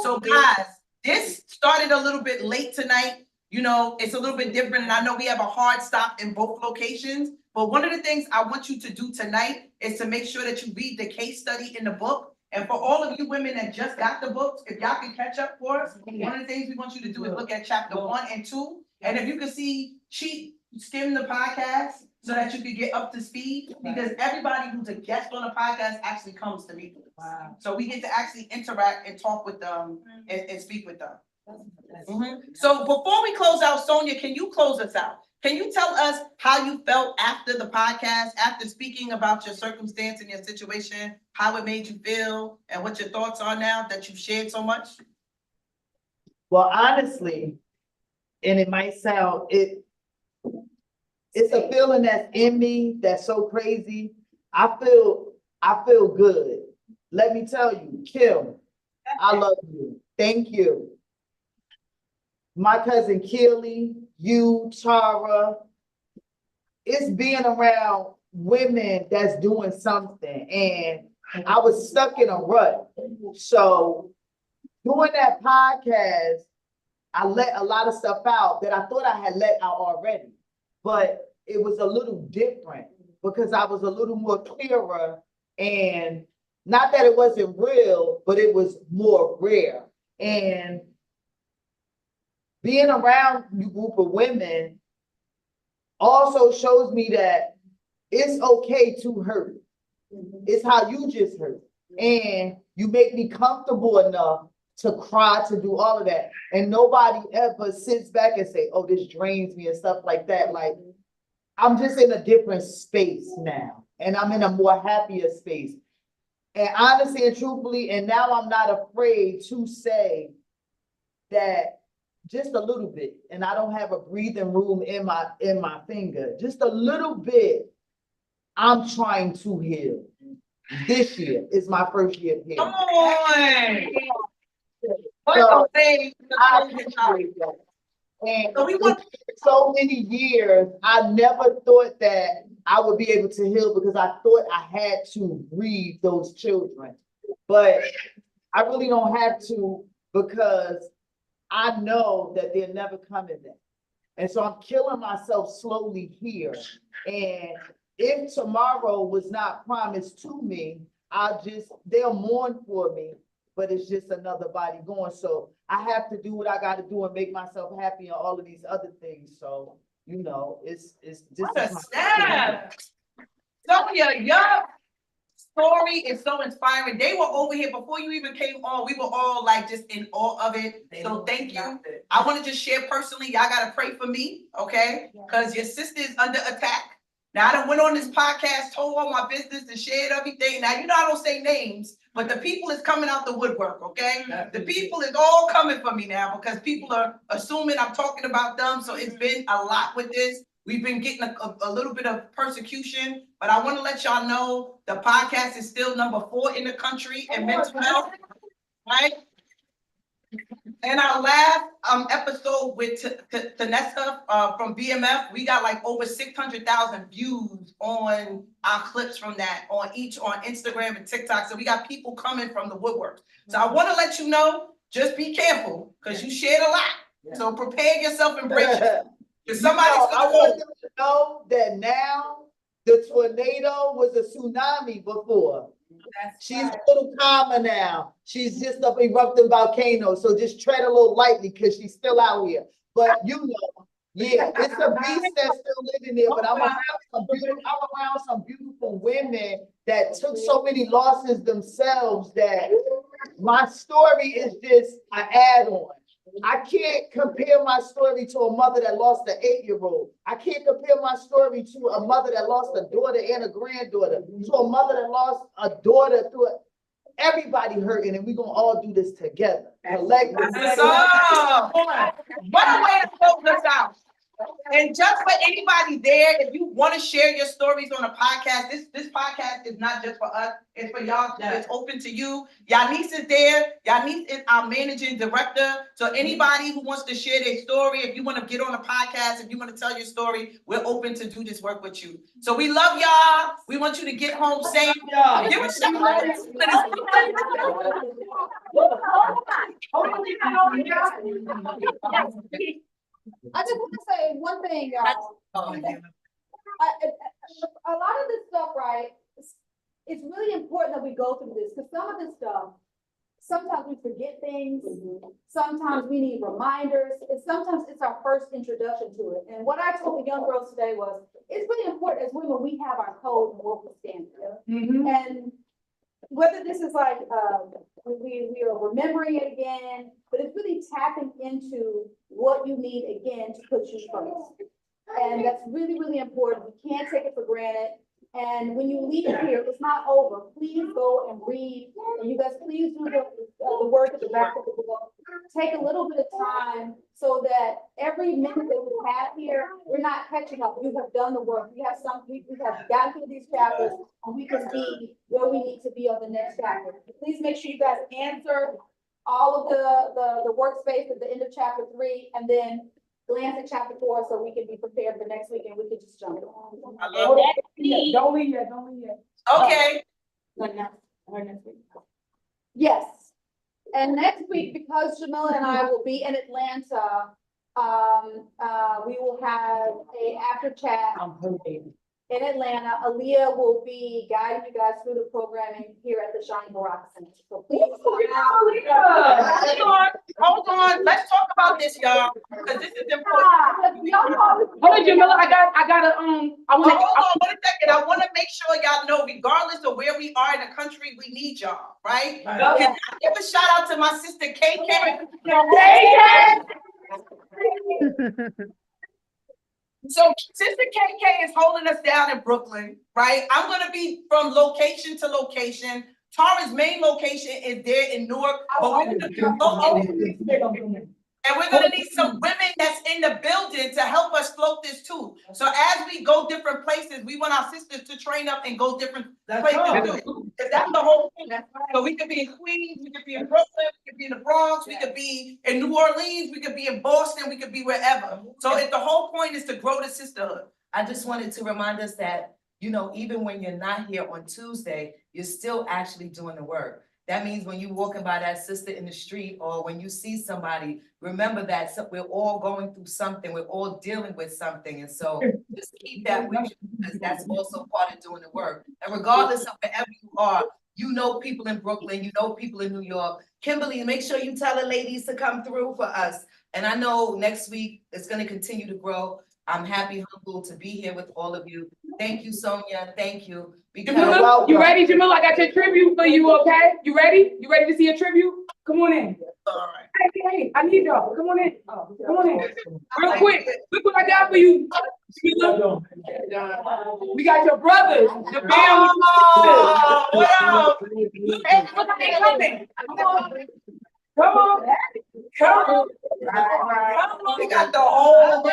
So guys, this started a little bit late tonight. You know, it's a little bit different, and I know we have a hard stop in both locations. But one of the things I want you to do tonight is to make sure that you read the case study in the book. And for all of you women that just got the books, if y'all can catch up for us, one of the things we want you to do is look at chapter 1 and 2. And if you can see, skim the podcast so that you can get up to speed, because everybody who's a guest on the podcast actually comes to meet with us. Wow. So we get to actually interact and talk with them and speak with them. So before we close out, Sonia, can you close us out? Can you tell us how you felt after the podcast, after speaking about your circumstance and your situation, how it made you feel, and what your thoughts are now that you've shared so much? Well, honestly, and it might sound, it's a feeling that's in me that's so crazy. I feel good. Let me tell you, Kim, I love you. Thank you. My cousin Keely, you, Tara, it's being around women that's doing something, and I was stuck in a rut. So doing that podcast, I let a lot of stuff out that I thought I had let out already, but it was a little different because I was a little more clearer, and not that it wasn't real, but it was more rare. And being around a group of women also shows me that it's okay to hurt. It's how you just hurt. And you make me comfortable enough to cry, to do all of that. And nobody ever sits back and say, oh, this drains me and stuff like that. Like, I'm just in a different space now. And I'm in a more happier space. And honestly and truthfully, and now I'm not afraid to say that just a little bit, and I don't have a breathing room in my finger, just a little bit, I'm trying to heal. This year is my first year of healing. Come on! So, I appreciate that. And so so many years, I never thought that I would be able to heal because I thought I had to breed those children. But I really don't have to, because I know that they're never coming back. And so I'm killing myself slowly here. And if tomorrow was not promised to me, they'll mourn for me, but it's just another body going. So I have to do what I got to do and make myself happy and all of these other things. So, you know, it's just. What a snap! Sonia, your story is so inspiring. They were over here before you even came on. We were all like just in awe of it. So thank you. I want to just share personally, y'all got to pray for me, okay? Because your sister is under attack. Now, I done went on this podcast, told all my business and shared everything. Now, you know I don't say names, but the people is coming out the woodwork, okay? The people is all coming for me now because people are assuming I'm talking about them. So it's been a lot with this. We've been getting a little bit of persecution, but I want to let y'all know the podcast is still number 4 in the country in mental health, right? In our last episode with Tanessa from BMF, we got like over 600,000 views on our clips from that on Instagram and TikTok. So we got people coming from the woodwork. So I want to let you know, just be careful because you shared a lot. So prepare yourself and brace yourself. Because somebody's I gonna want them to know that now the tornado was a tsunami before. She's a little calmer now. She's just an erupting volcano. So just tread a little lightly because she's still out here. But you know, yeah, it's a beast that's still living there. But I'm around some beautiful women that took so many losses themselves that my story is just an add-on. I can't compare my story to a mother that lost an 8-year-old. I can't compare my story to a mother that lost a daughter and a granddaughter, to a mother that lost a daughter through it. Everybody hurting, and we're gonna all do this together. Collectively. What a way to close this out. And just for anybody there, if you want to share your stories on a podcast, this podcast is not just for us, it's for y'all. It's open to you. Yanice is there. Yanice is our managing director. So anybody who wants to share their story, if you want to get on a podcast, if you want to tell your story, we're open to do this work with you. So we love y'all. We want you to get home safe. Give us some I just want to say one thing, y'all. A lot of this stuff, right? It's really important that we go through this because some of this stuff, sometimes we forget things. Sometimes we need reminders, and sometimes it's our first introduction to it. And what I told the young girls today was, it's really important as women, we have our code and what we stand for. And whether this is like, we are remembering it again, but it's really tapping into what you need again to put you first. And that's really, really important. We can't take it for granted. And when you leave here, it's not over. Please go and read. And you guys, please do the work at the back of the book. Take a little bit of time so that every minute that we have here, we're not catching up. You have done the work. We have gotten through these chapters, and we can be where we need to be on the next chapter. Please make sure you guys answer all of the workspace at the end of chapter 3, and then glance at chapter 4 so we can be prepared for next week and we can just jump on. I love it. Don't leave yet. Okay. Yes. And next week, because Jamila and I will be in Atlanta, we will have a after chat in Atlanta. Aaliyah will be guiding you guys through the programming here at the Shani Baraka Center. So please Hold on. Let's talk about this, y'all, because this is important. Hold on, Jamila. I gotta hold on 1 second. I want to make sure y'all know, regardless of where we are in the country, we need y'all, right? Can I give a shout out to my sister KK? So Sister KK is holding us down in Brooklyn, right? I'm going to be from location to location. Tara's main location is there in Newark, but we're going to be and we're going to need some women that's in the building to help us float this too. So as we go different places, we want our sisters to train up and go different places too. Because that's the whole thing. So we could be in Queens, we could be in Brooklyn, we could be in the Bronx, we could be in New Orleans, we could be in Boston, we could be wherever. So if the whole point is to grow the sisterhood. I just wanted to remind us that, you know, even when you're not here on Tuesday, you're still actually doing the work. That means when you're walking by that sister in the street or when you see somebody, remember that we're all going through something. We're all dealing with something. And so just keep that with you because that's also part of doing the work. And regardless of wherever you are, you know people in Brooklyn, you know people in New York. Kimberly, make sure you tell the ladies to come through for us. And I know next week it's going to continue to grow. I'm happy, humbled to be here with all of you. Thank you, Sonia. Thank you. Jamila, you ready, Jamila? I got your tribute for you, okay? You ready? You ready to see a tribute? Come on in. All right. Hey, I need y'all. Come on in. Come on in. Real quick. Look what I got for you. Jamila. We got your brothers, your family. What up? Hey, look how they coming. Come on. Come on. Come on. We got the whole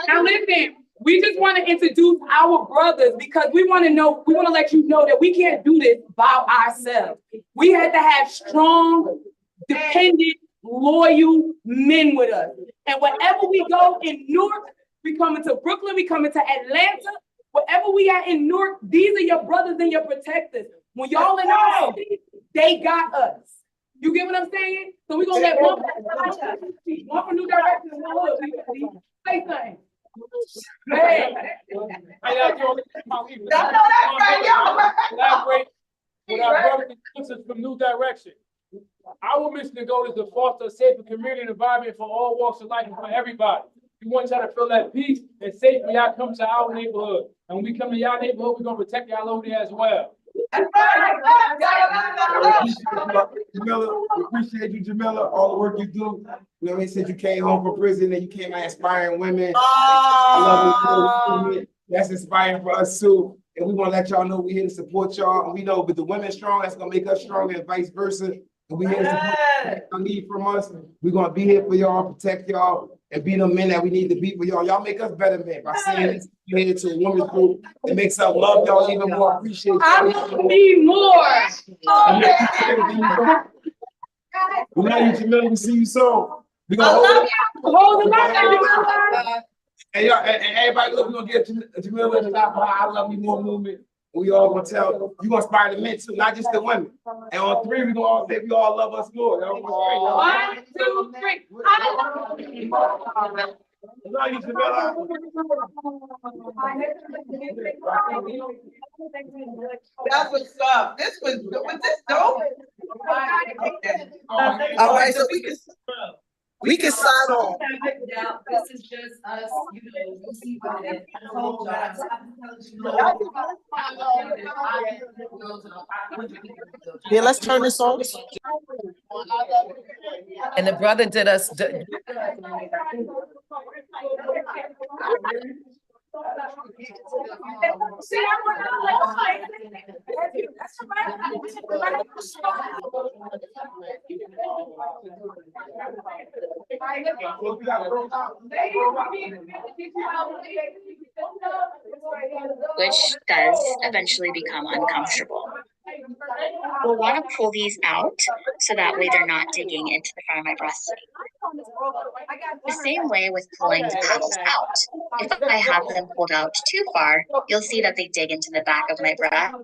Now listen, We just want to introduce our brothers because we want to know, we want to let you know that we can't do this by ourselves. We had to have strong, dependent, loyal men with us. And wherever we go in Newark, we coming to Brooklyn, we coming to Atlanta, wherever we are in Newark, these are your brothers and your protectors. When y'all in our city, they got us. You get what I'm saying? So we're gonna let one from New Direction and one hood. Say something. Hey. Elaborate with our brothers and sisters from New Direction. Our mission and goal is to foster a safer community environment for all walks of life and for everybody. We want y'all to feel that peace and safety when y'all come to our neighborhood. And when we come to y'all neighborhood, we're gonna protect y'all over there as well. Jamila, we appreciate you, Jamila, all the work you do. You know, since you came home from prison and you came out inspiring women. I love it. That's inspiring for us too. And we want to let y'all know we're here to support y'all. And we know with the women strong, that's gonna make us stronger and vice versa. And we here to support y'all need from us. We're gonna be here for y'all, protect y'all, and be the men that we need to be for y'all. Y'all make us better men by saying this here to a women's group. It makes us love y'all even more. Appreciate y'all. I need more. We love you, Jamila. We see you soon. We gonna hold the line. Hey, y'all, and everybody, look, we're gonna get Jamila at the top of our I Love You More movement. We all gonna tell, you gonna inspire the men too, not just the women. And on 3, we gonna all say we all love us more. 1, 2, 3. I love you more. Love you, Jamila. That was this was this dope? Okay. All right, so we can sign off. This is just us, you know, we'll see what it is. Yeah, let's turn this on. And the brother did us. Which does eventually become uncomfortable. We'll want to pull these out so that way they're not digging into the front of my breast. The same way with pulling the paddles out. If I have them pulled out too far, you'll see that they dig into the back of my breast.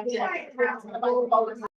Yeah.